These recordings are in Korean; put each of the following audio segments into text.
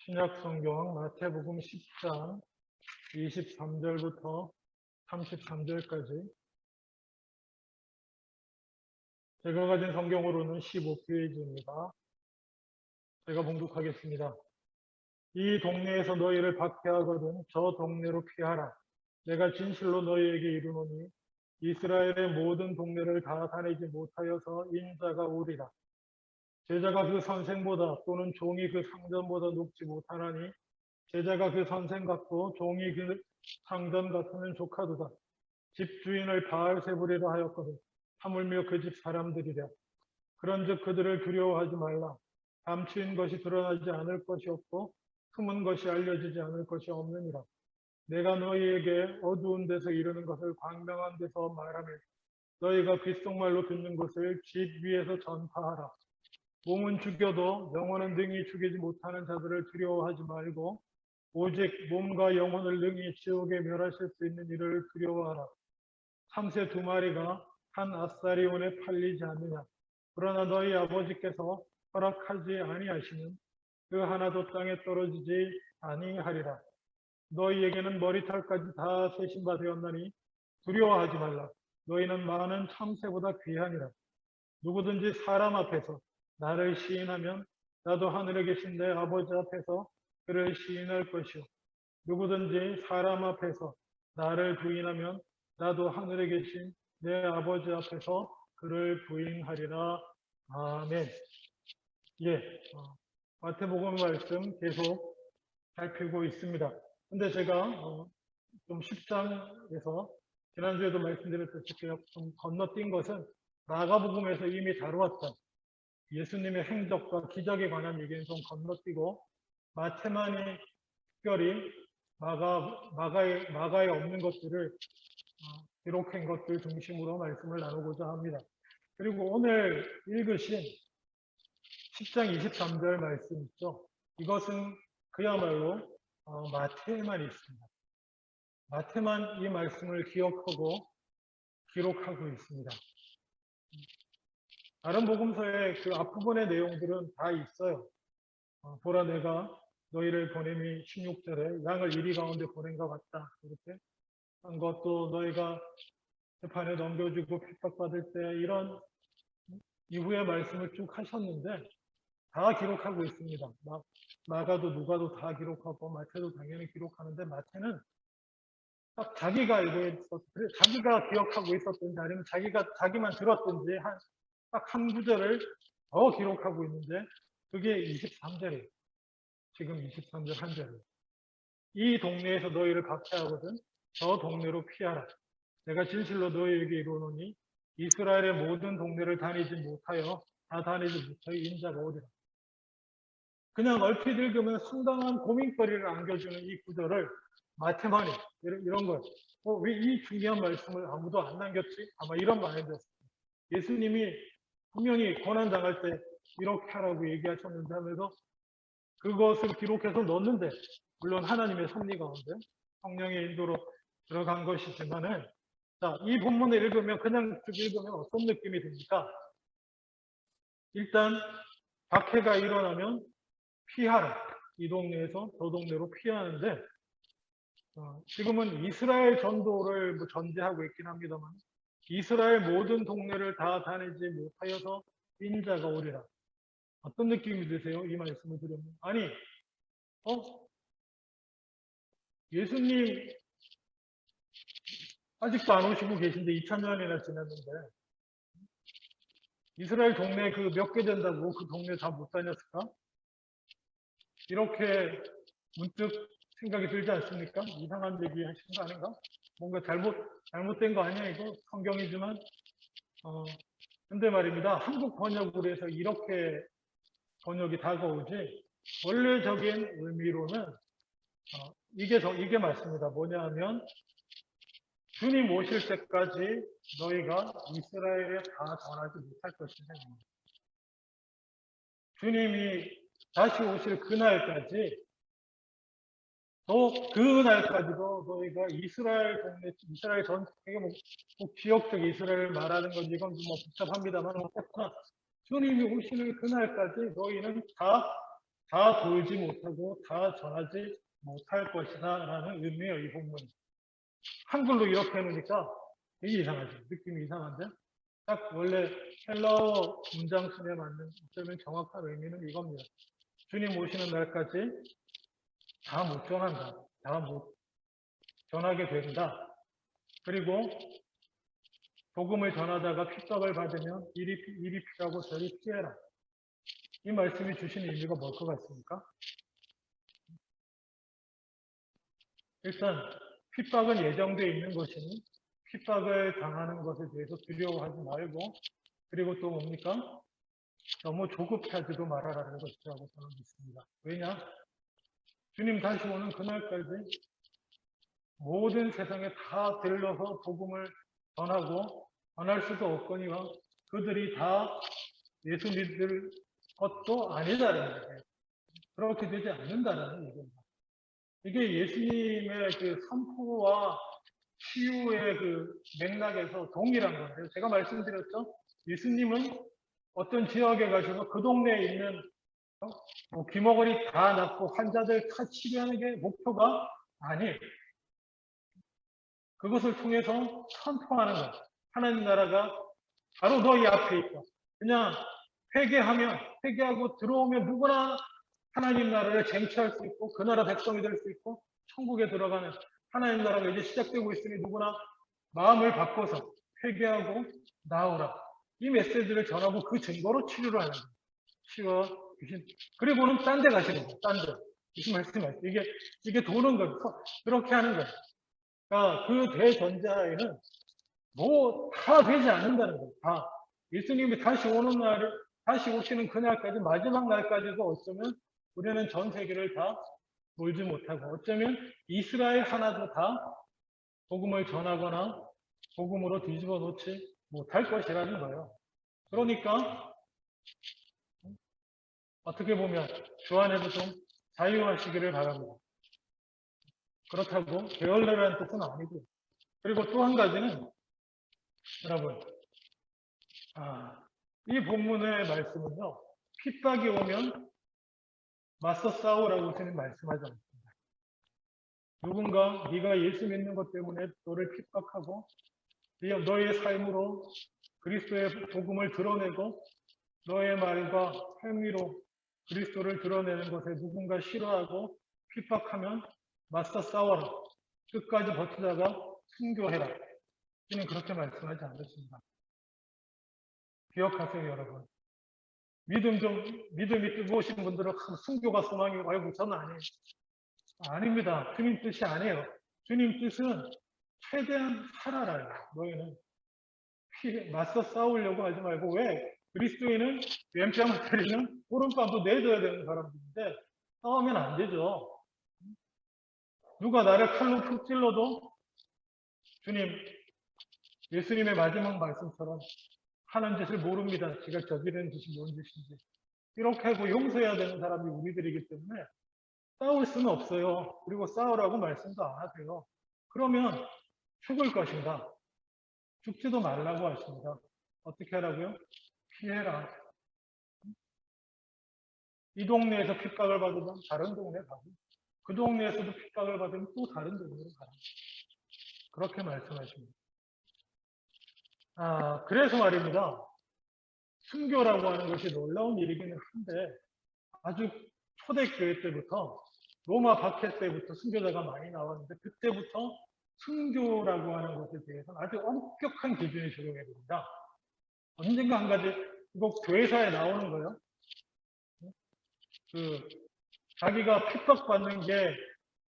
신약 성경 마태복음 10장 23절부터 33절까지 제가 가진 성경으로는 15페이지입니다. 제가 봉독하겠습니다. 이 동네에서 너희를 박해하거든 저 동네로 피하라. 내가 진실로 너희에게 이르노니 이스라엘의 모든 동네를 다 다니지 못하여서 인자가 오리라. 제자가 그 선생보다 또는 종이 그 상전보다 높지 못하나니 제자가 그 선생 같고 종이 그 상전 같으면 조카도다. 집주인을 바알세불이라 하였거든 하물며 그 집 사람들이랴. 그런즉 그들을 두려워하지 말라. 감추인 것이 드러나지 않을 것이 없고 숨은 것이 알려지지 않을 것이 없느니라. 내가 너희에게 어두운 데서 이르는 것을 광명한 데서 말하며 너희가 귓속말로 듣는 것을 집 위에서 전파하라. 몸은 죽여도 영혼은 능히 죽이지 못하는 자들을 두려워하지 말고 오직 몸과 영혼을 능히 지옥에 멸하실 수 있는 이를 두려워하라. 참새 두 마리가 한 아사리온에 팔리지 않느냐. 그러나 너희 아버지께서 허락하지 아니하시면 그 하나도 땅에 떨어지지 아니하리라. 너희에게는 머리털까지 다 세신 바 되었나니 두려워하지 말라. 너희는 많은 참새보다 귀하니라. 누구든지 사람 앞에서 나를 시인하면 나도 하늘에 계신 내 아버지 앞에서 그를 시인할 것이요. 누구든지 사람 앞에서 나를 부인하면 나도 하늘에 계신 내 아버지 앞에서 그를 부인하리라. 아멘. 예, 마태복음 말씀 계속 살피고 있습니다. 근데 제가 좀 10장에서 지난주에도 말씀드렸듯이 좀 건너뛴 것은 마가복음에서 이미 다루었던 예수님의 행적과 기적에 관한 얘기는 좀 건너뛰고 마태만이 특별히 마가에 없는 것들을 기록한 것들 중심으로 말씀을 나누고자 합니다. 그리고 오늘 읽으신 10장 23절 말씀 있죠. 이것은 그야말로 마태에만 있습니다. 마태만 이 말씀을 기억하고 기록하고 있습니다. 다른 복음서의 그 앞부분의 내용들은 다 있어요. 보라 내가 너희를 보냄이 16절에 양을 이리 가운데 보낸 것 같다. 이렇게 한 것도 너희가 재판에 넘겨주고 핍박받을 때 이런 이후의 말씀을 쭉 하셨는데 다 기록하고 있습니다. 마가도 누가도 다 기록하고 마태도 당연히 기록하는데 마태는 딱 자기가 알고 있었던, 자기가 기억하고 있었던지 아니면 자기만 들었던지 딱 한 구절을 더 기록하고 있는데 그게 23절이에요. 지금 23절 한 절이에요. 이 동네에서 너희를 박해하거든 저 동네로 피하라. 내가 진실로 너희에게 이르노니 이스라엘의 모든 동네를 다니지 못하여 다 다니지 못하여 인자가 오리라. 그냥 얼핏 읽으면 상당한 고민거리를 안겨주는 이 구절을 마태만이 이런 거 왜 이 중요한 말씀을 아무도 안 남겼지? 아마 이런 마인드였어요. 예수님이 분명히 고난당할 때 이렇게 하라고 얘기하셨는데 하면서 그것을 기록해서 넣었는데 물론 하나님의 섭리 가운데 성령의 인도로 들어간 것이지만은 자, 이 본문을 읽으면 그냥 쭉 읽으면 어떤 느낌이 듭니까? 일단 박해가 일어나면 피하라. 이 동네에서 저 동네로 피하는데 지금은 이스라엘 전도를 전제하고 있긴 합니다만 이스라엘 모든 동네를 다 다니지 못하여서 인자가 오리라. 어떤 느낌이 드세요? 이 말씀을 들으면. 아니, 예수님 아직도 안 오시고 계신데 2000년이나 지났는데 이스라엘 동네 그 몇 개 된다고 그 동네 다 못 다녔을까? 이렇게 문득 생각이 들지 않습니까? 이상한 얘기 하시는 거 아닌가? 뭔가 잘못된 거 아니야, 이거? 성경이지만. 근데 말입니다. 한국 번역으로 해서 이렇게 번역이 다가오지, 원래적인 의미로는, 이게 맞습니다. 뭐냐 하면, 주님 오실 때까지 너희가 이스라엘에 다 전하지 못할 것이다. 주님이 다시 오실 그날까지 그날까지도 너희가 이스라엘 동네, 이스라엘 전체에 꼭 지역적 이스라엘을 말하는 건지 이건 뭐 복잡합니다만 어쨌거나 주님이 오시는 그날까지 너희는 다 다 돌지 못하고 다 전하지 못할 것이다 라는 의미예요. 이 본문이. 한글로 이렇게 해놓으니까 되게 이상하죠. 느낌이 이상한데 딱 원래 헬라어 문장순에 맞는 어쩌면 정확한 의미는 이겁니다. 주님 오시는 날까지 다 못 전한다. 다 못 전하게 된다. 그리고 복음을 전하다가 핍박을 받으면 이리 피하고 저리 피해라. 이 말씀이 주시는 의미가 뭘 것 같습니까? 일단 핍박은 예정되어 있는 것이니 핍박을 당하는 것에 대해서 두려워하지 말고 그리고 또 뭡니까? 너무 조급하지도 말아라는 것이라고 저는 믿습니다. 왜냐? 주님 다시 오는 그날까지 모든 세상에 다 들러서 복음을 전하고 전할 수도 없거니와 그들이 다 예수 믿을 것도 아니다라는 거예요. 그렇게 되지 않는다라는 얘기입니다. 이게 예수님의 그 선포와 치유의 그 맥락에서 동일한 건데요. 제가 말씀드렸죠. 예수님은 어떤 지역에 가셔서 그 동네에 있는 뭐 귀머거리 다 낫고 환자들 다 치료하는 게 목표가 아니에요. 그것을 통해서 선포하는 것. 하나님 나라가 바로 너희 앞에 있다. 그냥 회개하고 들어오면 누구나 하나님 나라를 쟁취할 수 있고 그 나라 백성이 될 수 있고 천국에 들어가는 하나님 나라가 이제 시작되고 있으니 누구나 마음을 바꿔서 회개하고 나오라. 이 메시지를 전하고 그 증거로 치료를 하는 거예요. 치유와 귀신. 그리고는 딴 데 가시는 거예요. 딴 데. 무슨 말씀이에요? 이게 도는 거예요. 그렇게 하는 거예요. 그러니까 그 대전자에는 뭐 다 되지 않는다는 거예요. 다. 예수님이 다시 오시는 그날까지, 마지막 날까지도 어쩌면 우리는 전 세계를 다 돌지 못하고, 어쩌면 이스라엘 하나도 다 복음을 전하거나 복음으로 뒤집어 놓지 못할 것이라는 거예요. 그러니까 어떻게 보면 주 안에서 좀 자유하시기를 바랍니다. 그렇다고 게을러라는 뜻은 아니고, 그리고 또 한 가지는 여러분, 이 본문의 말씀은요, 핍박이 오면 맞서 싸우라고 저는 말씀하지 않습니다. 누군가 네가 예수 믿는 것 때문에 너를 핍박하고 너의 삶으로 그리스도의 복음을 드러내고 너의 말과 행위로 그리스도를 드러내는 것에 누군가 싫어하고 핍박하면 맞서 싸워라. 끝까지 버티다가 순교해라. 저는 그렇게 말씀하지 않았습니다. 기억하세요, 여러분. 믿음이 뜨거우신 분들은 순교가 소망이고, 아이고, 저는 아니에요. 아닙니다. 주님 뜻이 아니에요. 주님 뜻은 최대한 살아라요. 너희는 맞서 싸우려고 하지 말고, 왜? 그리스도인은 왼뺨을 때리는 오른뺨도 내줘야 되는 사람들인데 싸우면 안 되죠. 누가 나를 칼로 푹 찔러도 주님, 예수님의 마지막 말씀처럼 하는 짓을 모릅니다. 제가 저지른 짓이 뭔 짓인지. 이렇게 하고 용서해야 되는 사람이 우리들이기 때문에 싸울 수는 없어요. 그리고 싸우라고 말씀도 안 하세요. 그러면 죽을 것인가? 죽지도 말라고 하십니다. 어떻게 하라고요? 피해라. 이 동네에서 핍박을 받으면 다른 동네 가고, 그 동네에서도 핍박을 받으면 또 다른 동네로 가라. 그렇게 말씀하십니다. 그래서 말입니다. 순교라고 하는 것이 놀라운 일이기는 한데, 아주 초대교회 때부터, 로마 박해 때부터 순교자가 많이 나왔는데, 그때부터 순교라고 하는 것에 대해서 아주 엄격한 기준이 적용해야 됩니다. 언젠가 한 가지, 이거 교회사에 나오는 거예요. 자기가 핍박받는 게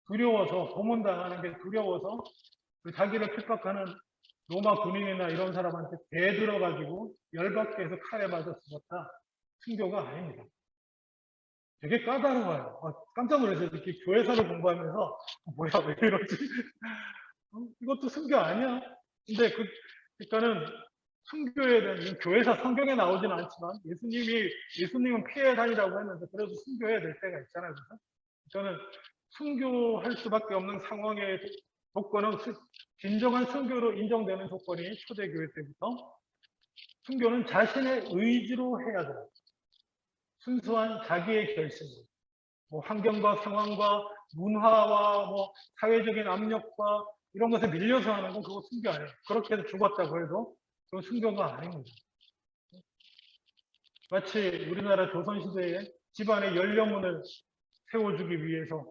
두려워서, 고문당하는 게 두려워서, 자기를 핍박하는 로마 군인이나 이런 사람한테 대들어가지고 열받게 해서 칼에 맞아 죽었다. 순교가 아닙니다. 되게 까다로워요. 깜짝 놀랐어요. 이렇게 교회사를 공부하면서 뭐야 왜 이러지? 이것도 순교 아니야? 근데 그러니까는 순교에 대한 교회사 성경에 나오지는 않지만 예수님은 피해 다니라고 했는데 그래도 순교해야 될 때가 있잖아요. 그래서 저는 순교할 수밖에 없는 상황의 조건은 진정한 순교로 인정되는 조건이 초대교회 때부터 순교는 자신의 의지로 해야 돼요. 순수한 자기의 결심. 뭐 환경과 상황과 문화와 뭐 사회적인 압력과 이런 것에 밀려서 하는 건 그거 순교 아니에요. 그렇게 해서 죽었다고 해도 그건 순교가 아닙니다. 마치 우리나라 조선시대에 집안의 연령문을 세워주기 위해서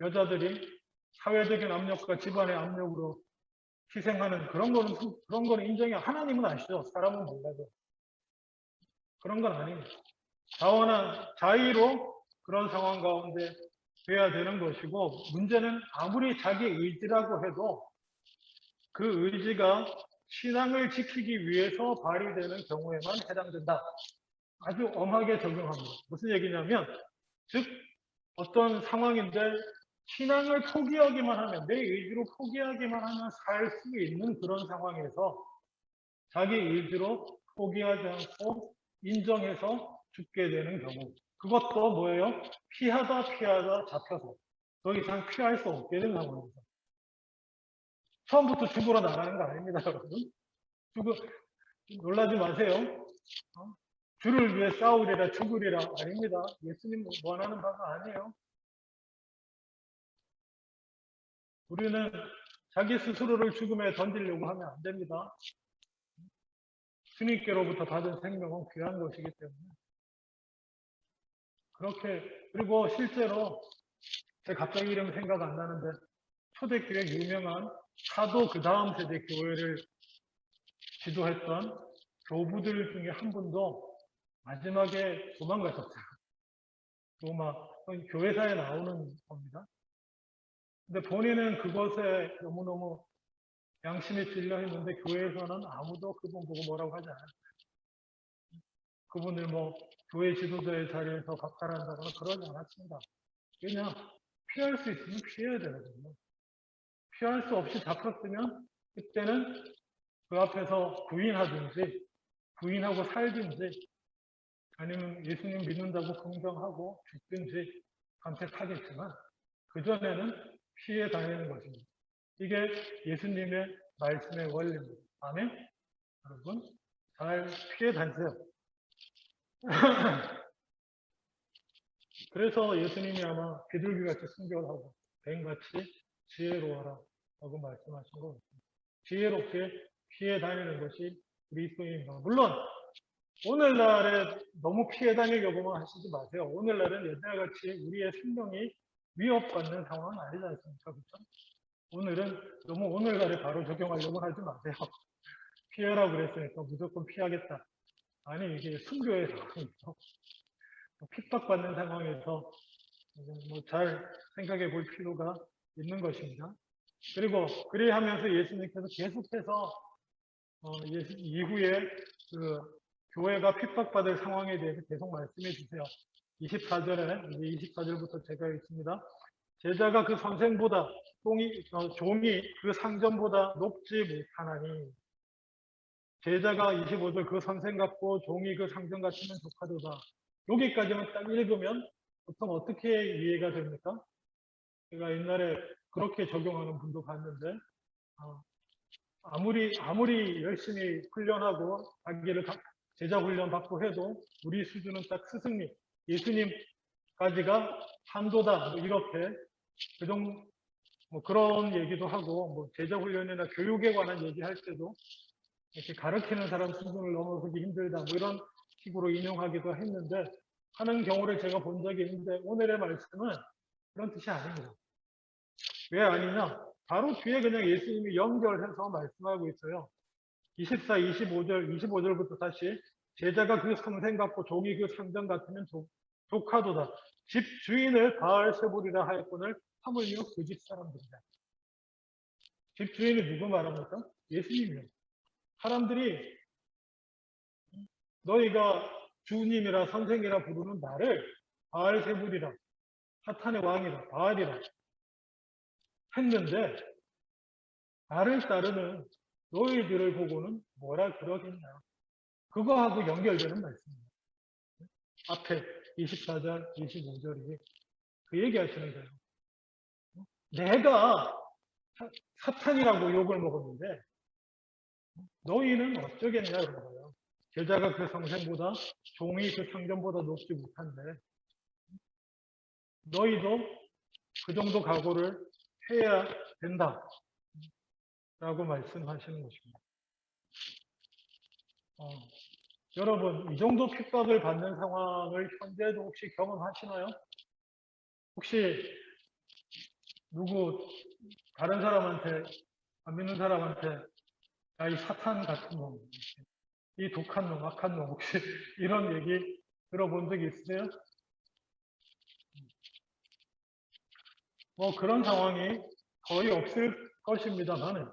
여자들이 사회적인 압력과 집안의 압력으로 희생하는 그런 거는 인정이 하나님은 아시죠? 사람은 몰라도 그런 건 아닙니다. 자원한 자의로 그런 상황 가운데 돼야 되는 것이고 문제는 아무리 자기 의지라고 해도 그 의지가 신앙을 지키기 위해서 발휘되는 경우에만 해당된다. 아주 엄하게 적용합니다. 무슨 얘기냐면 즉 어떤 상황인데 신앙을 포기하기만 하면 내 의지로 포기하기만 하면 살 수 있는 그런 상황에서 자기 의지로 포기하지 않고 인정해서 죽게 되는 경우 그것도 뭐예요? 피하다 잡혀서 더 이상 피할 수 없게 되는 상황입니다. 처음부터 죽으러 나가는 거 아닙니다, 여러분. 놀라지 마세요. 주를 위해 싸우리라 죽으리라 아닙니다. 예수님 원하는 바가 아니에요. 우리는 자기 스스로를 죽음에 던지려고 하면 안 됩니다. 주님께로부터 받은 생명은 귀한 것이기 때문에 그렇게 그리고 실제로 제 갑자기 이름 생각 안 나는데 초대교회 유명한 사도 그 다음 세대 교회를 지도했던 교부들 중에 한 분도 마지막에 도망가셨어요. 로마 교회사에 나오는 겁니다. 근데 본인은 그것에 너무너무 양심에 찔려 했는데 교회에서는 아무도 그분 보고 뭐라고 하지 않았어요. 그분을 뭐 교회 지도자의 자리에서 박탈한다거나 그러지 않았습니다. 그냥 피할 수 있으면 피해야 되거든요. 피할 수 없이 잡혔으면 그때는 그 앞에서 부인하고 살든지 아니면 예수님 믿는다고 긍정하고 죽든지 선택하겠지만 그전에는 피해 다니는 것입니다. 이게 예수님의 말씀의 원리입니다. 아멘? 여러분 잘 피해 다니세요. 그래서 예수님이 아마 비둘기같이 순교를 하고 뱀같이 지혜로워라 라고 말씀하신 것 같습니다. 지혜롭게 피해 다니는 것이 그리스도인입니다. 물론 오늘날에 너무 피해 다니려고만 하시지 마세요. 오늘날은 옛날같이 우리의 생명이 위협받는 상황은 아니지 않습니까? 그렇죠? 오늘은 너무 오늘날에 바로 적용하려고 하지 마세요. 피해라고 그랬으니까 무조건 피하겠다. 아니 이게 순교의 상황에서 핍박받는 상황에서 잘 생각해 볼 필요가 있는 것입니다. 그리고 그리하면서 예수님께서 계속해서 이후에 그 교회가 핍박받을 상황에 대해서 계속 말씀해 주세요. 24절에 이제 24절부터 제가 읽습니다. 제자가 그 선생보다 종이 그 상전보다 높지 못하나니 제자가 25절 그 선생 같고 종이 그 상전 같으면 좋하도다. 여기까지만 딱 읽으면 보통 어떻게 이해가 됩니까? 제가 옛날에 그렇게 적용하는 분도 봤는데 아무리 열심히 훈련하고 자기를 제자 훈련 받고 해도 우리 수준은 딱 스승님, 예수님까지가 한도다. 뭐 이렇게 뭐 그런 얘기도 하고 뭐 제자 훈련이나 교육에 관한 얘기할 때도 이렇게 가르치는 사람 수준을 넘어서기 힘들다. 뭐 이런 식으로 인용하기도 했는데 하는 경우를 제가 본 적이 있는데 오늘의 말씀은 그런 뜻이 아닙니다. 왜 아니냐? 바로 뒤에 그냥 예수님이 연결해서 말씀하고 있어요. 24, 25절부터 다시 제자가 그 선생 같고 종이 그 상전 같으면 족하도다. 집 주인을 바알세불이라 하였거늘 하물며 그 집 사람들이다. 집 주인이 누구 말합니까? 예수님이요. 사람들이 너희가 주님이라 선생이라 부르는 나를 바알세불이라 사탄의 왕이라 바알이라 했는데 나를 따르는 너희들을 보고는 뭐라 그러겠냐. 그거하고 연결되는 말씀입니다. 앞에 24절, 25절이 그 얘기하시는 거예요. 내가 사탄이라고 욕을 먹었는데 너희는 어쩌겠냐 그런 거예요. 제자가 그 성생보다 종이 그 상전보다 높지 못한데 너희도 그 정도 각오를 해야 된다. 라고 말씀하시는 것입니다. 여러분, 이 정도 핍박을 받는 상황을 현재도 혹시 경험하시나요? 혹시 다른 사람한테, 안 믿는 사람한테, 야, 이 사탄 같은 놈, 이 독한 놈, 악한 놈, 혹시 이런 얘기 들어본 적 있으세요? 그런 상황이 거의 없을 것입니다만은,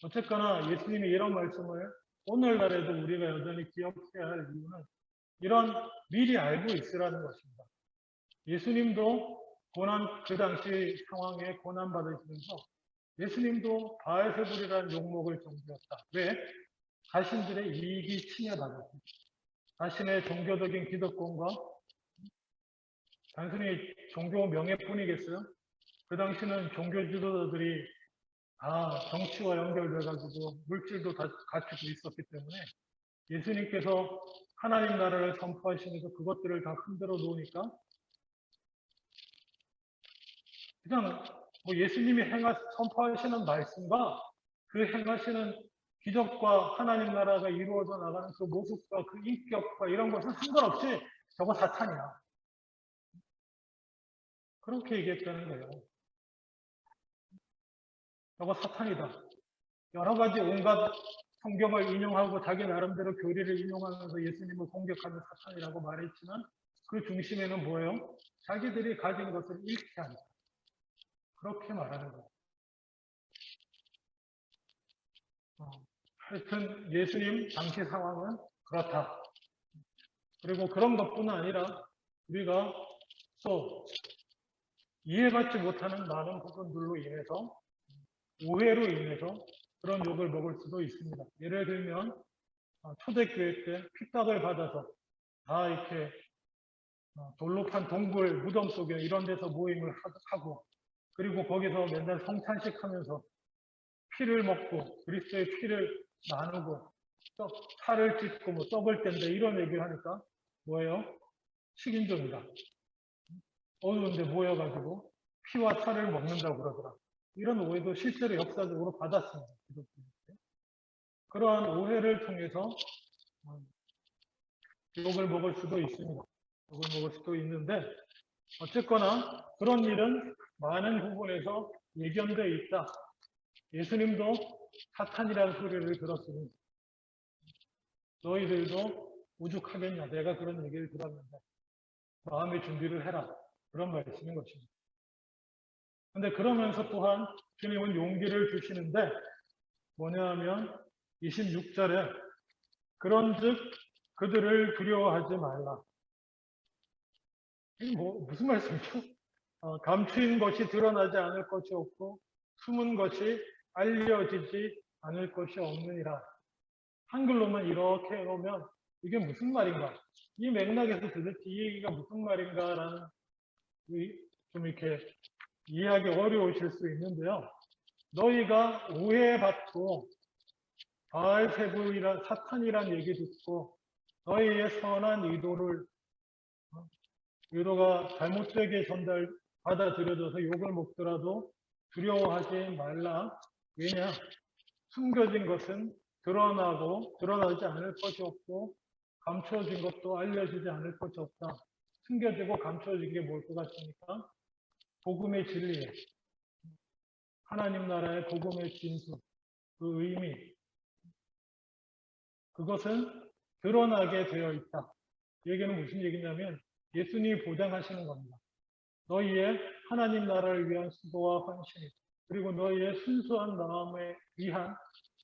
어쨌거나 예수님이 이런 말씀을 오늘날에도 우리가 여전히 기억해야 할 이유는 이런 미리 알고 있으라는 것입니다. 예수님도 그 당시 상황에 고난받으시면서 예수님도 바알세불이라는 욕먹을 정도였다. 왜? 자신들의 이익이 침해받았습니다. 자신의 종교적인 기득권과 단순히 종교 명예뿐이겠어요? 그 당시는 종교 지도자들이 다 정치와 연결돼가지고 물질도 다 갖추고 있었기 때문에 예수님께서 하나님 나라를 선포하시면서 그것들을 다 흔들어 놓으니까 그냥 예수님이 선포하시는 말씀과 그 행하시는 기적과 하나님 나라가 이루어져 나가는 그 모습과 그 인격과 이런 것은 상관없이 저거 사탄이야. 그렇게 얘기했다는 거예요. 저거 사탄이다. 여러 가지 온갖 성경을 인용하고 자기 나름대로 교리를 인용하면서 예수님을 공격하는 사탄이라고 말했지만 그 중심에는 뭐예요? 자기들이 가진 것을 잃지 않다. 그렇게 말하는 거예요. 하여튼 예수님 당시 상황은 그렇다. 그리고 그런 것뿐 아니라 우리가 또 이해받지 못하는 많은 부분들로 인해서 오해로 인해서 그런 욕을 먹을 수도 있습니다. 예를 들면 초대교회 때 핍박을 받아서 다 이렇게 돌로 판 동굴 무덤 속에 이런 데서 모임을 하고 그리고 거기서 맨날 성찬식 하면서 피를 먹고 그리스도의 피를 나누고 살을 찢고 썩을 텐데 이런 얘기를 하니까 뭐예요? 식인종이다. 어두운데 모여가지고 피와 살을 먹는다고 그러더라. 이런 오해도 실제로 역사적으로 받았습니다. 그러한 오해를 통해서 욕을 먹을 수도 있습니다. 욕을 먹을 수도 있는데 어쨌거나 그런 일은 많은 부분에서 예견되어 있다. 예수님도 사탄이라는 소리를 들었으니 너희들도 오죽하겠냐. 내가 그런 얘기를 들었는데 마음의 준비를 해라. 그런 말씀인 것입니다. 근데 그러면서 또한 주님은 용기를 주시는데 뭐냐 하면 26절에 그런즉 그들을 두려워하지 말라. 이게 무슨 말씀이죠? 감추인 것이 드러나지 않을 것이 없고 숨은 것이 알려지지 않을 것이 없느니라. 한글로만 이렇게 해놓으면 이게 무슨 말인가? 이 맥락에서 도대체 이 얘기가 무슨 말인가라는 좀 이렇게 이해하기 어려우실 수 있는데요. 너희가 오해받고 바알세불이란 사탄이란 얘기 듣고 너희의 선한 의도가 잘못되게 받아들여져서 욕을 먹더라도 두려워하지 말라. 왜냐? 숨겨진 것은 드러나지 않을 것이 없고 감춰진 것도 알려지지 않을 것이 없다. 숨겨지고 감춰진 게 뭘 것 같습니까? 복음의 진리, 하나님 나라의 복음의 진수, 그 의미, 그것은 드러나게 되어 있다. 이 얘기는 무슨 얘기냐면 예수님이 보장하시는 겁니다. 너희의 하나님 나라를 위한 수고와 헌신, 그리고 너희의 순수한 마음에 위한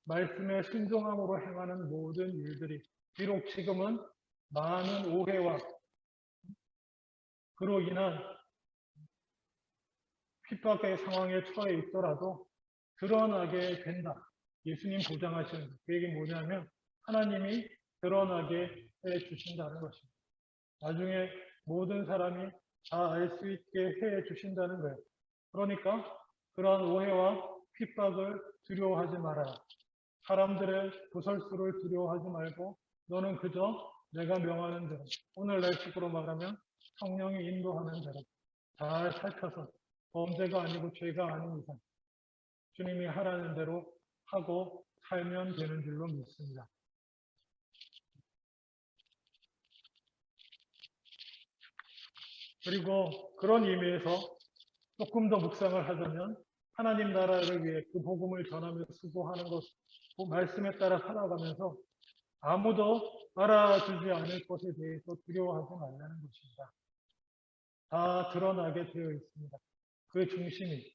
말씀에 순종함으로 행하는 모든 일들이 비록 지금은 많은 오해와 그로 인한 핍박의 상황에 처해 있더라도 드러나게 된다. 예수님 보장하시는 그 얘기는 뭐냐면 하나님이 드러나게 해주신다는 것입니다. 나중에 모든 사람이 다 알 수 있게 해주신다는 거예요. 그러니까 그러한 오해와 핍박을 두려워하지 말아라. 사람들의 구설수를 두려워하지 말고 너는 그저 내가 명하는 대로 오늘날 식으로 말하면 성령이 인도하는 대로 잘 살펴서 범죄가 아니고 죄가 아닌 이상 주님이 하라는 대로 하고 살면 되는 줄로 믿습니다. 그리고 그런 의미에서 조금 더 묵상을 하자면 하나님 나라를 위해 그 복음을 전하며 수고하는 것, 그 말씀에 따라 살아가면서 아무도 알아주지 않을 것에 대해서 두려워하지 말라는 것입니다. 다 드러나게 되어 있습니다. 그 중심이,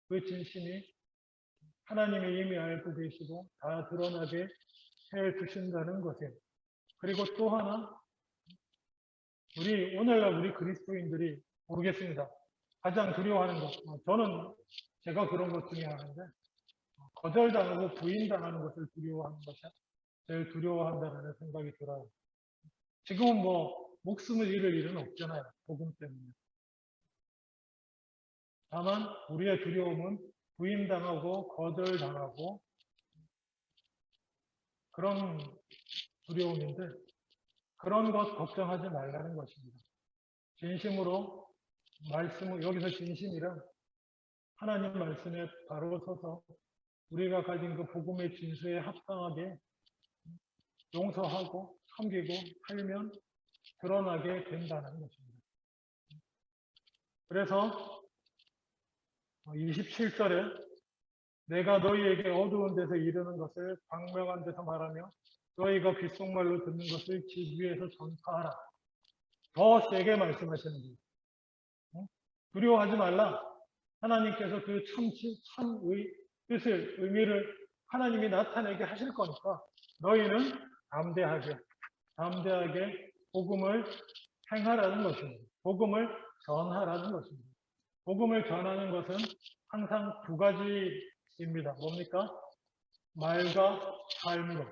그 진심이 하나님이 이미 알고 계시고 다 드러나게 해 주신다는 것이에요. 그리고 또 하나, 오늘날 우리 그리스도인들이 모르겠습니다. 가장 두려워하는 것, 저는 제가 그런 것 중에 하나인데, 거절당하고 부인당하는 것을 두려워하는 것이 제일 두려워한다는 생각이 들어요. 지금은 뭐, 목숨을 잃을 일은 없잖아요. 복음 때문에. 다만, 우리의 두려움은 부인당하고 거절당하고 그런 두려움인데, 그런 것 걱정하지 말라는 것입니다. 진심으로 말씀을, 여기서 진심이란 하나님 말씀에 바로 서서 우리가 가진 그 복음의 진수에 합당하게 용서하고 섬기고 살면 드러나게 된다는 것입니다. 그래서 27절에 내가 너희에게 어두운 데서 이르는 것을 광명한 데서 말하며 너희가 귓속말로 듣는 것을 집 위에서 전파하라. 더 세게 말씀하시는 거예요. 두려워하지 말라. 하나님께서 그 뜻을, 의미를 하나님이 나타내게 하실 거니까 너희는 담대하게 복음을 행하라는 것입니다. 복음을 전하라는 것입니다. 복음을 전하는 것은 항상 두 가지입니다. 뭡니까? 말과 삶으로,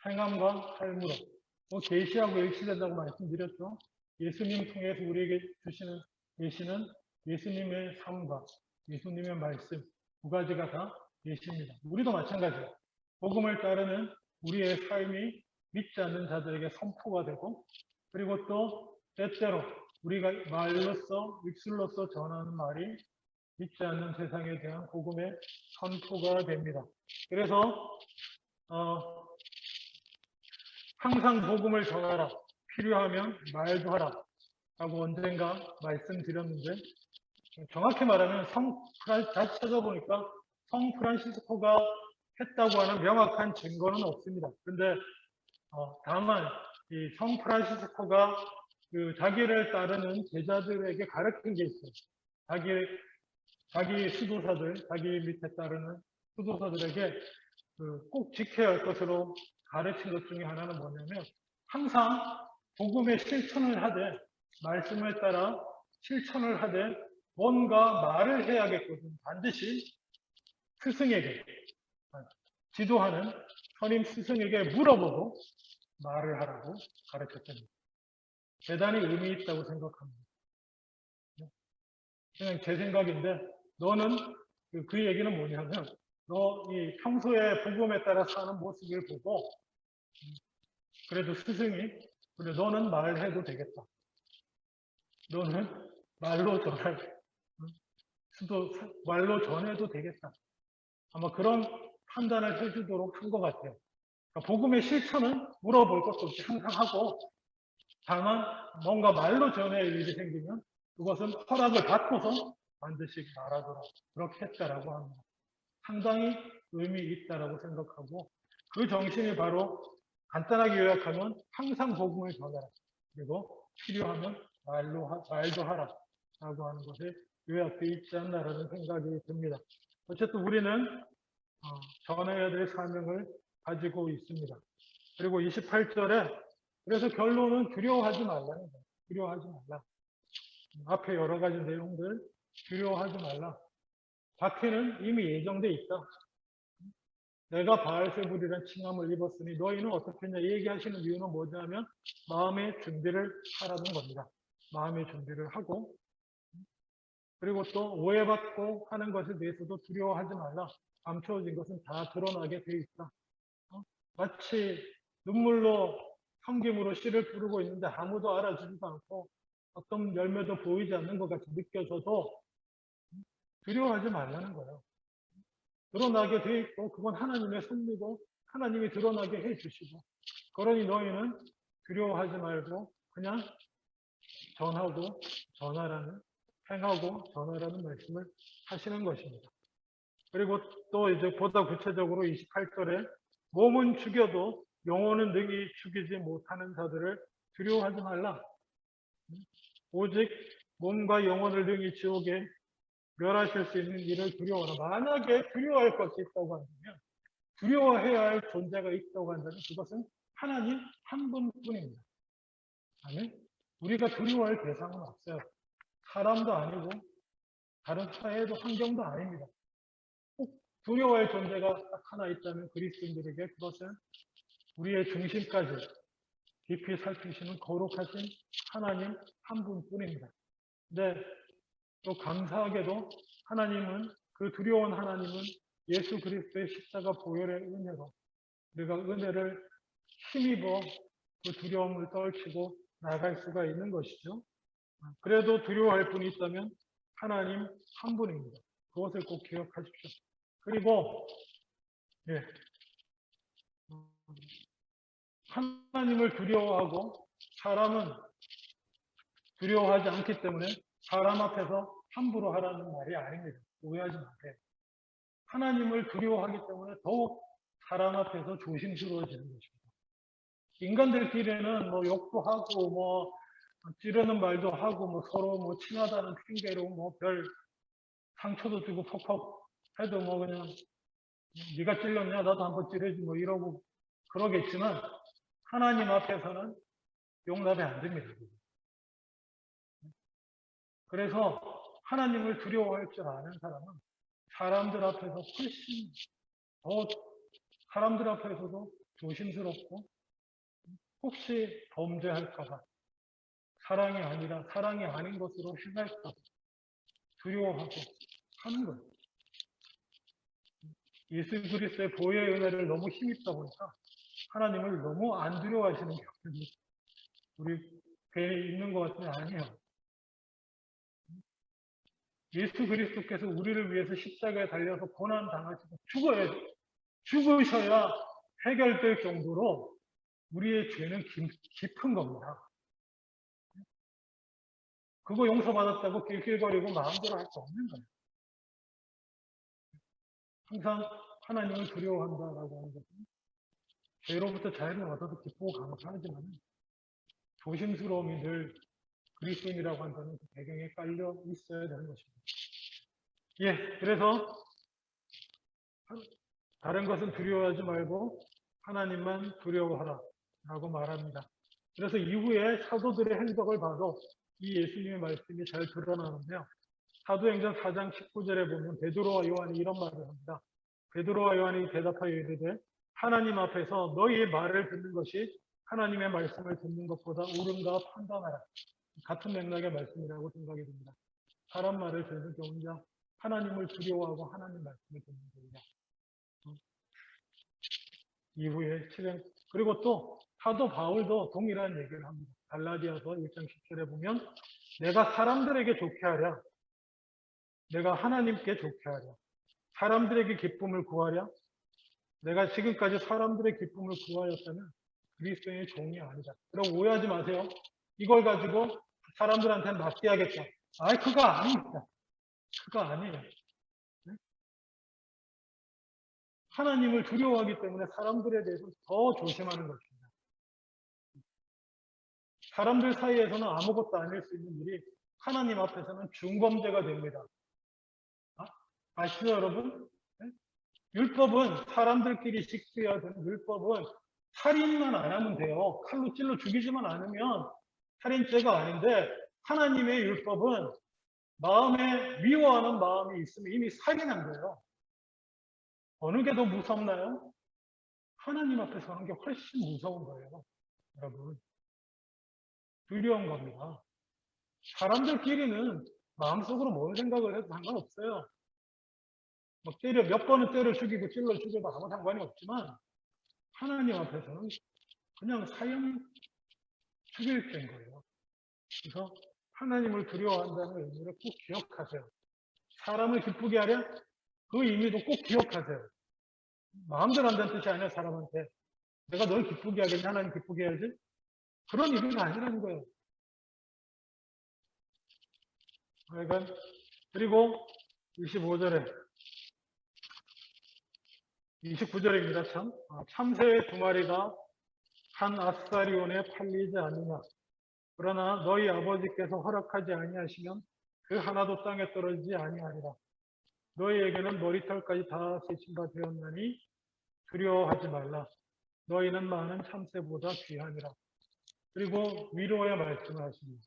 행함과 삶으로. 계시하고 일치된다고 말씀드렸죠. 예수님 통해서 우리에게 계시는 예수님의 삶과 예수님의 말씀 두 가지가 다 계십니다. 우리도 마찬가지예요. 복음을 따르는 우리의 삶이 믿지 않는 자들에게 선포가 되고 그리고 또 때때로 우리가 말로써 입술로써 전하는 말이 믿지 않는 세상에 대한 복음의 선포가 됩니다. 그래서 항상 복음을 전하라. 필요하면 말도 하라. 라고 언젠가 말씀드렸는데 정확히 말하면 다시 찾아보니까 성 프란시스코가 했다고 하는 명확한 증거는 없습니다. 근데 다만 이 성 프란시스코가 그 자기를 따르는 제자들에게 가르친 게 있어요. 자기 수도사들, 자기 밑에 따르는 수도사들에게 꼭 지켜야 할 것으로 가르친 것 중에 하나는 뭐냐면 항상 복음의 실천을 하되 말씀에 따라 실천을 하되 뭔가 말을 해야겠거든. 반드시 스승에게 지도하는 선임 스승에게 물어보고 말을 하라고 가르쳤습니다. 대단히 의미 있다고 생각합니다. 그냥 제 생각인데 너는 그 얘기는 뭐냐면 너 이 평소에 복음에 따라 사는 모습을 보고 그래도 스승이 그래 너는 말해도 되겠다. 너는 말로 말로 전해도 되겠다. 아마 그런 판단을 해주도록 한 것 같아요. 그러니까 복음의 실천은 물어볼 것도 없이 항상 하고 다만 뭔가 말로 전해야 할 일이 생기면 그것은 허락을 받고서 반드시 말하도록 그렇게 했다라고 합니다. 상당히 의미 있다라고 생각하고 그 정신이 바로 간단하게 요약하면 항상 복음을 전하라. 그리고 필요하면 말도 하라. 라고 하는 것에 요약되어 있지 않나라는 생각이 듭니다. 어쨌든 우리는 전해야 될 사명을 가지고 있습니다. 그리고 28절에 그래서 결론은 두려워하지 말라는 거예요. 두려워하지 말라. 앞에 여러 가지 내용들 두려워하지 말라. 박해는 이미 예정돼 있다. 내가 바알세불이라는 칭함을 입었으니 너희는 어떻게 했냐 얘기하시는 이유는 뭐냐면 마음의 준비를 하라는 겁니다. 마음의 준비를 하고 그리고 또 오해받고 하는 것에 대해서도 두려워하지 말라. 감춰진 것은 다 드러나게 돼 있다. 마치 눈물로 섬김으로 씨를 부르고 있는데 아무도 알아주지도 않고 어떤 열매도 보이지 않는 것 같이 느껴져도 두려워하지 말라는 거예요. 드러나게 돼 있고 그건 하나님의 섭리고 하나님이 드러나게 해주시고, 그러니 너희는 두려워하지 말고 그냥 전하고 전하라는, 행하고 전하라는 말씀을 하시는 것입니다. 그리고 또 이제 보다 구체적으로 28절에 몸은 죽여도 영혼은 능히 죽이지 못하는 자들을 두려워하지 말라. 오직 몸과 영혼을 능히 지옥에 멸하실 수 있는 일을 두려워하라. 만약에 두려워할 것이 있다고 한다면, 두려워해야 할 존재가 있다고 한다면 그것은 하나님 한 분뿐입니다. 아멘. 우리가 두려워할 대상은 없어요. 사람도 아니고 다른 사회도 환경도 아닙니다. 꼭 두려워할 존재가 딱 하나 있다면 그리스도인들에게 그것은 우리의 중심까지 깊이 살피시는 거룩하신 하나님 한 분뿐입니다. 근데 또 감사하게도 하나님은, 그 두려운 하나님은 예수 그리스도의 십자가 보혈의 은혜로 우리가 은혜를 힘입어 그 두려움을 떨치고 나아갈 수가 있는 것이죠. 그래도 두려워할 분이 있다면 하나님 한 분입니다. 그것을 꼭 기억하십시오. 그리고 예, 하나님을 두려워하고 사람은 두려워하지 않기 때문에 사람 앞에서 함부로 하라는 말이 아닙니다. 오해하지 마세요. 하나님을 두려워하기 때문에 더욱 사람 앞에서 조심스러워지는 것입니다. 인간들끼리는 뭐 욕도 하고 뭐 찌르는 말도 하고 뭐 서로 뭐 친하다는 핑계로 뭐 별 상처도 주고 퍽퍽 해도 뭐 그냥 네가 찔렀냐 나도 한번 찌르지 뭐 이러고 그러겠지만, 하나님 앞에서는 용납이 안 됩니다. 그래서 하나님을 두려워할 줄 아는 사람은 사람들 앞에서 훨씬 더, 사람들 앞에서도 조심스럽고 혹시 범죄할까봐, 사랑이 아니라 사랑이 아닌 것으로 행할까봐 두려워하고 하는 거예요. 예수 그리스도의 보혈의 은혜를 너무 힘입다 보니까 하나님을 너무 안 두려워하시는 경우는 우리 괜히 있는 것 같으면 아니에요. 예수 그리스도께서 우리를 위해서 십자가에 달려서 고난 당하시고 죽으셔야 해결될 정도로 우리의 죄는 깊은 겁니다. 그거 용서받았다고 낄낄거리고 마음대로 할 수 없는 거예요. 항상 하나님을 두려워한다라고 하는 것은 죄로부터 자유를 얻어서 기쁘고 감사하지만 조심스러움이 늘 그리스도인이라고 한다는 그 배경에 깔려 있어야 되는 것입니다. 예, 그래서 다른 것은 두려워하지 말고 하나님만 두려워하라 라고 말합니다. 그래서 이후에 사도들의 행적을 봐도 이 예수님의 말씀이 잘 드러나는데요. 사도행전 4장 19절에 보면 베드로와 요한이 이런 말을 합니다. 베드로와 요한이 대답하여 이르되 하나님 앞에서 너희의 말을 듣는 것이 하나님의 말씀을 듣는 것보다 옳은가 판단하라. 같은 맥락의 말씀이라고 생각이 듭니다. 사람 말을 듣는 경우냐, 하나님을 두려워하고 하나님 말씀을 듣는 경우냐. 이후에 실행, 그리고 또 사도 바울도 동일한 얘기를 합니다. 갈라디아서 1장 10절에 보면 내가 사람들에게 좋게 하랴, 내가 하나님께 좋게 하랴, 사람들에게 기쁨을 구하랴, 내가 지금까지 사람들의 기쁨을 구하였다면 그리스도의 종이 아니다. 그럼 오해하지 마세요. 이걸 가지고 사람들한테 맞게 하겠다. 아이, 그거 아닙니다. 그거 아니에요. 네? 하나님을 두려워하기 때문에 사람들에 대해서 더 조심하는 것입니다. 사람들 사이에서는 아무것도 아닐 수 있는 일이 하나님 앞에서는 중범죄가 됩니다. 아시죠, 여러분? 네? 율법은 사람들끼리 지켜야 되는 율법은 살인만 안 하면 돼요. 칼로 찔러 죽이지만 않으면 살인죄가 아닌데, 하나님의 율법은 마음에 미워하는 마음이 있으면 이미 살인한 거예요. 어느 게 더 무섭나요? 하나님 앞에서 하는 게 훨씬 무서운 거예요. 여러분, 두려운 겁니다. 사람들끼리는 마음속으로 뭔 생각을 해도 상관없어요. 몇 번은 때려 죽이고 찔러 죽여도 아무 상관이 없지만 하나님 앞에서는 그냥 사형 죽일 죄인 거예요. 그래서 하나님을 두려워한다는 의미를 꼭 기억하세요. 사람을 기쁘게 하려 그 의미도 꼭 기억하세요. 마음대로 한다는 뜻이 아니라 사람한테 내가 널 기쁘게 하겠냐, 하나님 기쁘게 해야지. 그런 의미가 아니라는 거예요. 그러니까 그리고 25절에 29절입니다. 참새 두 마리가 한 아스가리온에 팔리지 않느냐. 그러나 너희 아버지께서 허락하지 아니하시면 그 하나도 땅에 떨어지지 아니하리라. 너희에게는 머리털까지 다 세신 바 되었나니 두려워하지 말라. 너희는 많은 참새보다 귀하니라. 그리고 위로의 말씀을 하십니다.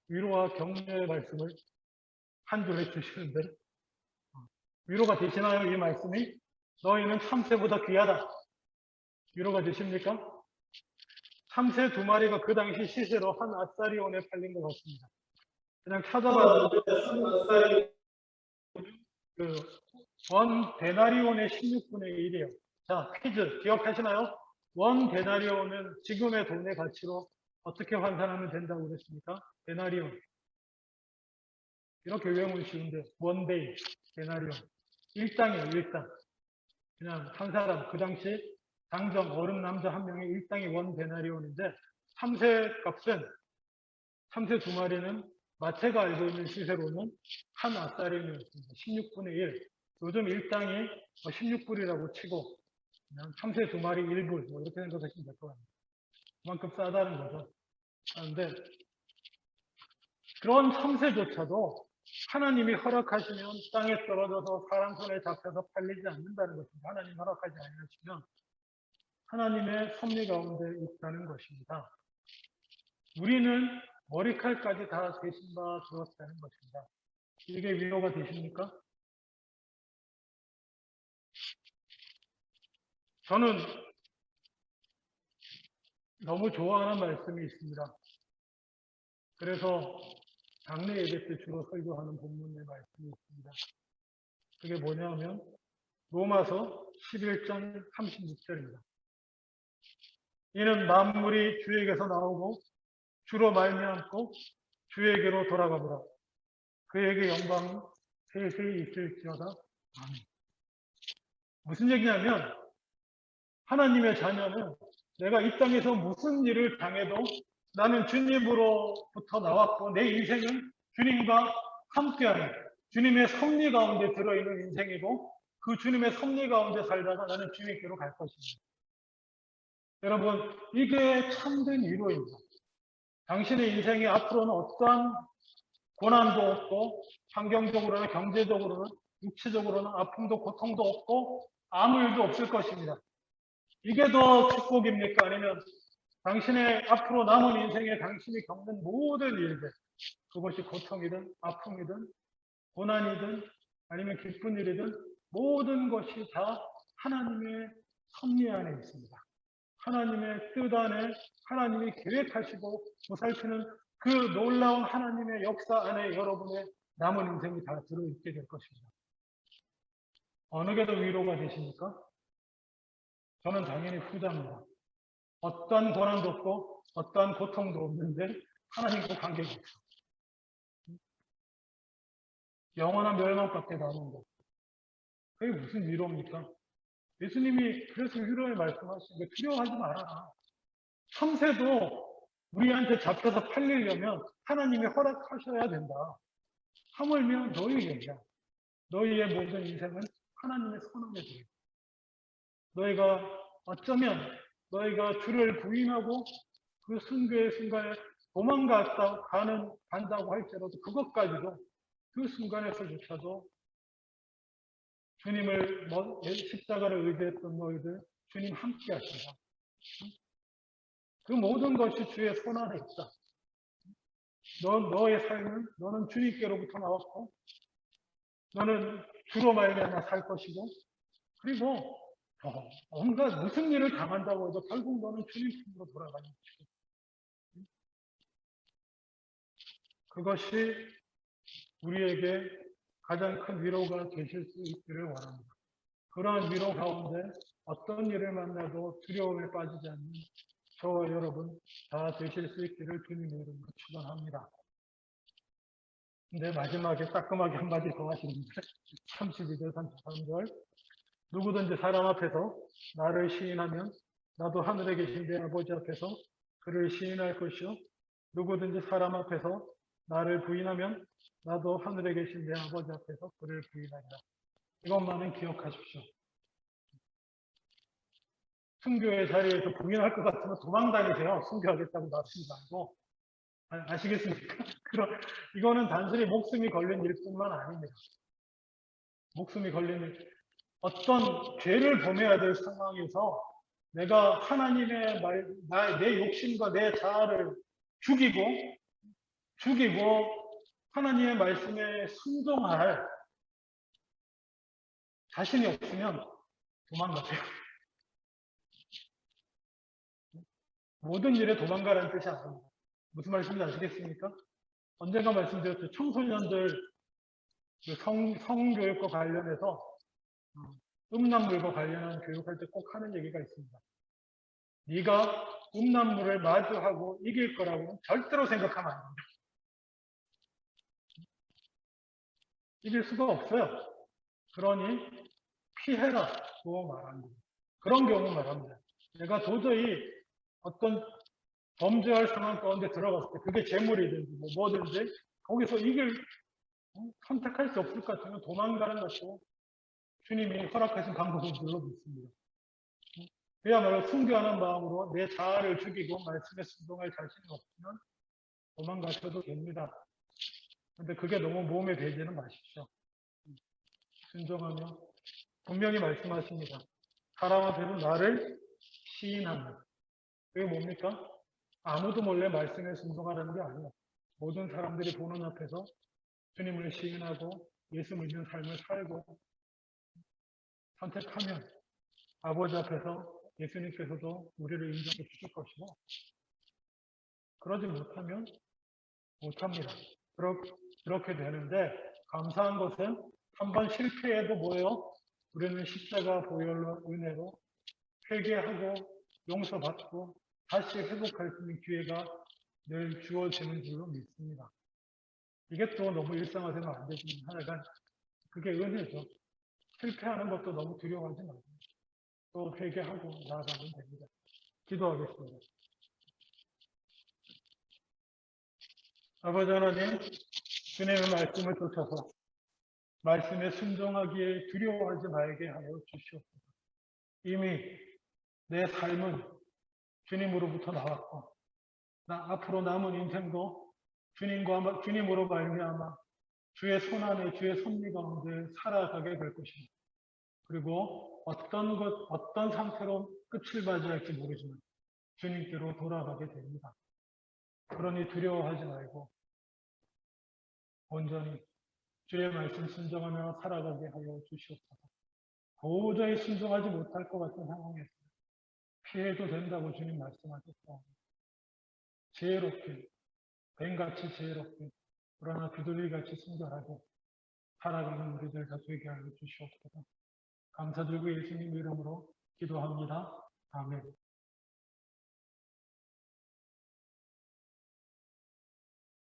위로와 격려의 말씀을 한 줄에 주시는데 위로가 되시나요? 이 말씀이? 너희는 참새보다 귀하다. 위로가 되십니까? 참새 두 마리가 그 당시 시세로 한 아사리온에 팔린 것 같습니다. 그냥 찾아봤는데 한 아사리온 원 데나리온의 16분의 1이에요. 자, 퀴즈 기억하시나요? 원 데나리온은 지금의 돈의 가치로 어떻게 환산하면 된다고 그랬습니까? 데나리온. 이렇게 외우면 쉬운데 원데이 데나리온. 일당이에요, 일당. 그냥 한 사람 그 당시 당정 어른 남자 한 명의 일당이 원 데나리온인데 참새 값은 참새 두 마리는 마태가 알고 있는 시세로는 한 아사리온이었습니다. 16분의 1. 요즘 일당이 16불이라고 치고 그냥 참새 두 마리 1불 뭐 이렇게 생각하시면 될 것 같아요. 그만큼 싸다는 거죠. 그런데 그런 참새조차도 하나님이 허락하시면 땅에 떨어져서 사람 손에 잡혀서 팔리지 않는다는 것입니다. 하나님 허락하지 않으시면 하나님의 섭리 가운데 있다는 것입니다. 우리는 머리칼까지 다 세신 바 되었다는 것입니다. 이게 위로가 되십니까? 저는 너무 좋아하는 말씀이 있습니다. 그래서 장례 예배 때 주로 설교하는 본문의 말씀이 있습니다. 그게 뭐냐면 로마서 11장 36절입니다. 이는 만물이 주에게서 나오고 주로 말미암고 주에게로 돌아가보라. 그에게 영광은 세세히 있을지어다. 아멘. 무슨 얘기냐면 하나님의 자녀는 내가 이 땅에서 무슨 일을 당해도 나는 주님으로부터 나왔고 내 인생은 주님과 함께하는 주님의 섭리 가운데 들어있는 인생이고 그 주님의 섭리 가운데 살다가 나는 주님께로 갈 것입니다. 여러분, 이게 참된 위로입니다. 당신의 인생이 앞으로는 어떠한 고난도 없고 환경적으로나 경제적으로는 육체적으로는 아픔도 고통도 없고 아무 일도 없을 것입니다. 이게 더 축복입니까? 아니면 당신의 앞으로 남은 인생에 당신이 겪는 모든 일들, 그것이 고통이든 아픔이든 고난이든 아니면 기쁜 일이든 모든 것이 다 하나님의 섭리 안에 있습니다. 하나님의 뜻 안에 하나님이 계획하시고 보살피는 그 놀라운 하나님의 역사 안에 여러분의 남은 인생이 다 들어있게 될 것입니다. 어느 게 더 위로가 되십니까? 저는 당연히 후자입니다. 어떠한 고난도 없고 어떠한 고통도 없는데 하나님과 관계가 없어. 영원한 멸망밖에 나오는 거. 그게 무슨 위로입니까? 예수님이 그래서 위로의 말씀하신 게 두려워하지 말아라. 참새도 우리한테 잡혀서 팔리려면 하나님이 허락하셔야 된다. 하물며 너희에게 너희의 모든 인생은 하나님의 손안에 들어. 너희가 어쩌면 너희가 주를 부인하고 그 순교의 순간에 간다고 할지라도 그것까지도 그 순간에서조차도 주님을 십자가를 의지했던 너희들 주님 함께 하신다. 그 모든 것이 주의 손안에 있다. 너의 삶은 너는 주님께로부터 나왔고 너는 주로 말미암아 살 것이고 그리고 온갖 무슨 일을 당한다고 해도 결국 너는 주님 품으로 돌아가는 것이고 그것이 우리에게 가장 큰 위로가 되실 수 있기를 원합니다. 그러한 위로 가운데 어떤 일을 만나도 두려움에 빠지지 않는 저와 여러분 다 되실 수 있기를 주님의 이름으로 축원합니다. 근데 마지막에 따끔하게 한마디 더 하시는데 32절, 33절 누구든지 사람 앞에서 나를 시인하면 나도 하늘에 계신 내 아버지 앞에서 그를 시인할 것이요 누구든지 사람 앞에서 나를 부인하면 나도 하늘에 계신 내 아버지 앞에서 그를 부인하리라. 이것만은 기억하십시오. 순교의 자리에서 부인할 것 같으면 도망다니세요. 순교하겠다고 놔두지 말고. 아시겠습니까? 이거는 단순히 목숨이 걸린 일뿐만 아닙니다. 목숨이 걸린 일. 어떤 죄를 범해야 될 상황에서 내가 하나님의 내 욕심과 내 자아를 죽이고 하나님의 말씀에 순종할 자신이 없으면 도망가세요. 모든 일에 도망가라는 뜻이 아닙니다. 무슨 말씀인지 아시겠습니까? 언젠가 말씀드렸죠. 청소년들 성교육과 관련해서 음란물과 관련한 교육할 때 꼭 하는 얘기가 있습니다. 네가 음란물을 마주하고 이길 거라고는 절대로 생각하면 안 됩니다. 이길 수가 없어요. 그러니 피해라고 말합니다. 그런 경우 말합니다. 내가 도저히 어떤 범죄할 상황 가운데 들어갔을 때 그게 재물이든지 뭐든지 거기서 선택할 수 없을 것 같으면 도망가는 것도 주님이 허락하신 방법인 줄로 믿습니다. 그야말로 순교하는 마음으로 내 자아를 죽이고 말씀에 순종할 자신이 없으면 도망가셔도 됩니다. 그런데 그게 너무 몸에 배지는 마십시오. 순종하며 분명히 말씀하십니다. 사람 앞에서 나를 시인합니다. 그게 뭡니까? 아무도 몰래 말씀에 순종하라는 게 아니에요. 모든 사람들이 보는 앞에서 주님을 시인하고 예수 믿는 삶을 살고 선택하면 아버지 앞에서 예수님께서도 우리를 인정해 주실 것이고 그러지 못하면 못합니다. 그렇게 되는데 감사한 것은 한번 실패해도 뭐예요? 우리는 십자가 보혈로 은혜로 회개하고 용서받고 다시 회복할 수 있는 기회가 늘 주어지는 줄로 믿습니다. 이게 또 너무 일상화되면 안 되지만 하여간 그게 은혜죠. 실패하는 것도 너무 두려워하지 말고 또 회개하고 나아가면 됩니다. 기도하겠습니다. 아버지 하나님, 주님의 말씀을 쫓아서 말씀에 순종하기에 두려워하지 말게 하여 주시옵소서. 이미 내 삶은 주님으로부터 나왔고 앞으로 남은 인생도 주님으로 말미암아 주의 손안에 주의 섭리 가운데 살아가게 될 것입니다. 그리고 어떤 상태로 끝을 맞이할지 모르지만 주님께로 돌아가게 됩니다. 그러니 두려워하지 말고 온전히 주의 말씀 순종하며 살아가게 하여 주시옵소서. 도저히 순종하지 못할 것 같은 상황에서 피해도 된다고 주님 말씀하셨고 지혜롭게 뱀같이 지혜롭게 그러나 비둘기같이 순결하게 살아가는 우리들 다 되게 하여 주시옵소서. 감사드리고 예수님 이름으로 기도합니다. 아멘.